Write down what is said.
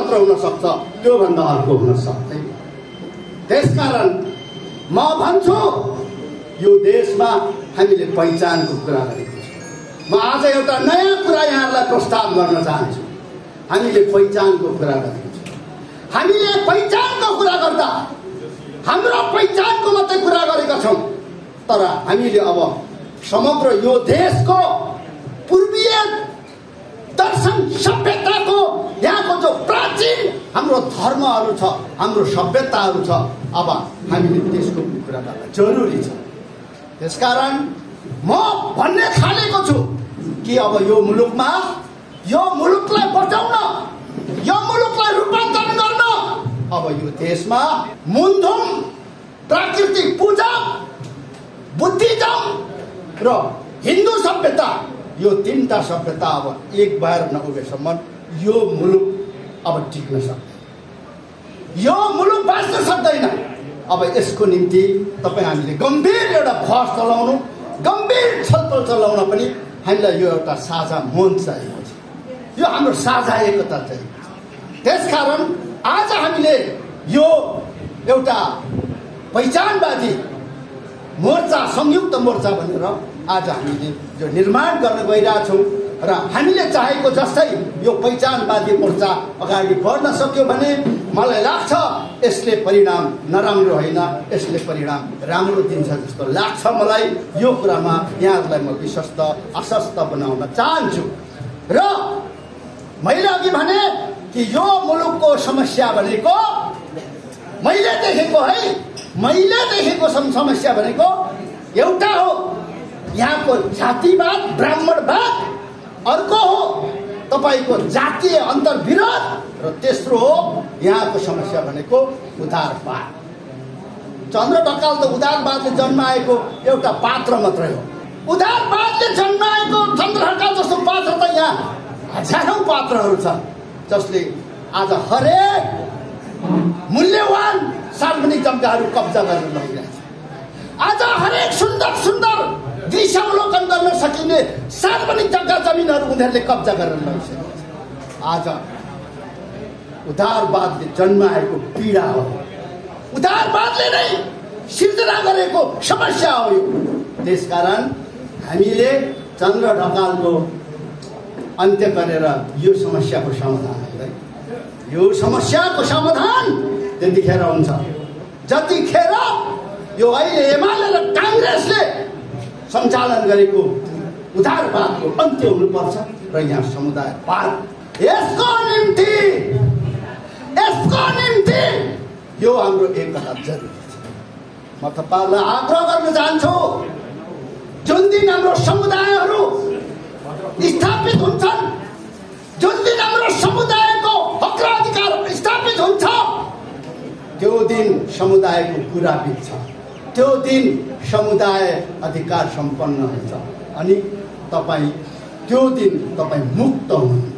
मात्र हुन सक्छ, त्यो भन्दा अर्को हुन सक्दैन। त्यसकारण म भन्छु यो देशमा हामीले पहिचानको कुरा गरेको छौँ। म आज एउटा नयाँ कुरा यहाँहरूलाई प्रस्ताव गर्न चाहन्छु। हामीले पहिचानको कुरा गरेको छौँ। हामीले पहिचानको कुरा गर्दा हाम्रो पहिचानको मात्रै कुरा गरेका छौँ, तर हामीले अब समग्र यो देशको पूर्वीय दर्शन सभ्यताको यहाँको जो प्राचीन हाम्रो धर्महरू छ, हाम्रो सभ्यताहरू छ, अब हामीले त्यसको कुरा गर्न जरुरी छ। त्यसकारण म भन्ने थालेको छु कि अब यो मुलुकलाई बचाउन, यो मुलुकलाई रूपान्तरण गर्न, अब यो देशमा मुनधुम प्राकृतिक पूजा, बुद्धिज्म र हिन्दू सभ्यता, यो तीनटा सभ्यता अब एक भएर नउभेसम्म यो मुलुक अब टिक्न सक्दैन, यो मुलुक बाँच्न सक्दैन। अब यसको निम्ति तपाईँ हामीले गम्भीर एउटा बहस चलाउनु, गम्भीर छलफल चलाउन पनि हामीलाई यो एउटा साझा मन चाहिएको छ, यो हाम्रो साझा एकता चाहिएको छ। त्यसकारण आज हामीले यो एउटा पहिचानवादी मोर्चा, संयुक्त मोर्चा भनेर आज हामीले जो निर्माण गर्न गइरहेछौँ र हामीले चाहेको जस्तै यो पहिचानवादी मोर्चा अगाडि बढ्न सक्यो भने मलाई लाग्छ यसले परिणाम नराम्रो होइन, यसले परिणाम राम्रो दिन्छ जस्तो लाग्छ मलाई। यो कुरामा यहाँहरूलाई म विश्वस्त आश्वस्त बनाउन चाहन्छु। र मैले अघि भने कि यो मुलुकको समस्या भनेको मैले देखेको समस्या भनेको एउटा हो यहाँको जातिवाद, ब्राह्मणवाद, अर्को हो तपाईको जातीय अन्तर्विरोध, र तेस्रो हो यहाँको समस्या भनेको उदारवाद। चन्द्र ढकाल त उदारवादले जन्माएको एउटा पात्र मात्रै हो। उदारवादले जन्माएको चन्द्र ढकाल जस्तो पात्र त यहाँ हजारौं पात्रहरू छन्, जसले आज हरेक मूल्यवान सार्वजनिक जग्गाहरू कब्जा गरेर लगिरहेछ। आज हरेक सुन्दर सुन्दर दृश्यावलोकन गर्न सकिने सार्वजनिक जग्गा जमिनहरू उनीहरूले कब्जा गरेर लगिसकेको छ। आज उदारवादले जन्माएको पीडा हो, उदारवादले नै सिर्जना गरेको समस्या हो यो। त्यसकारण हामीले चन्द्र ढकालको अन्त्य गरेर यो समस्याको समाधान हुँदैन। यो समस्याको समाधान त्यतिखेर हुन्छ जतिखेर यो अहिले एमाले र काङ्ग्रेसले सञ्चालन गरेको उदारवादको अन्त्य हुनुपर्छ र यहाँ समुदायवाद, यसको निम्ति यो हाम्रो एकता जरुरी छ। म तपाईलाई आग्रह गर्न चाहन्छु, जुन दिन हाम्रो समुदायहरू स्थापित हुन्छन्, जुन दिन हाम्रो समुदायको हक र अधिकार स्थापित हुन्छ, त्यो दिन समुदायको कुरा बित्छ, त्यो दिन समुदाय अधिकार सम्पन्न हुन्छ अनि त्यो दिन तपाईँ मुक्त हुनुहुन्छ।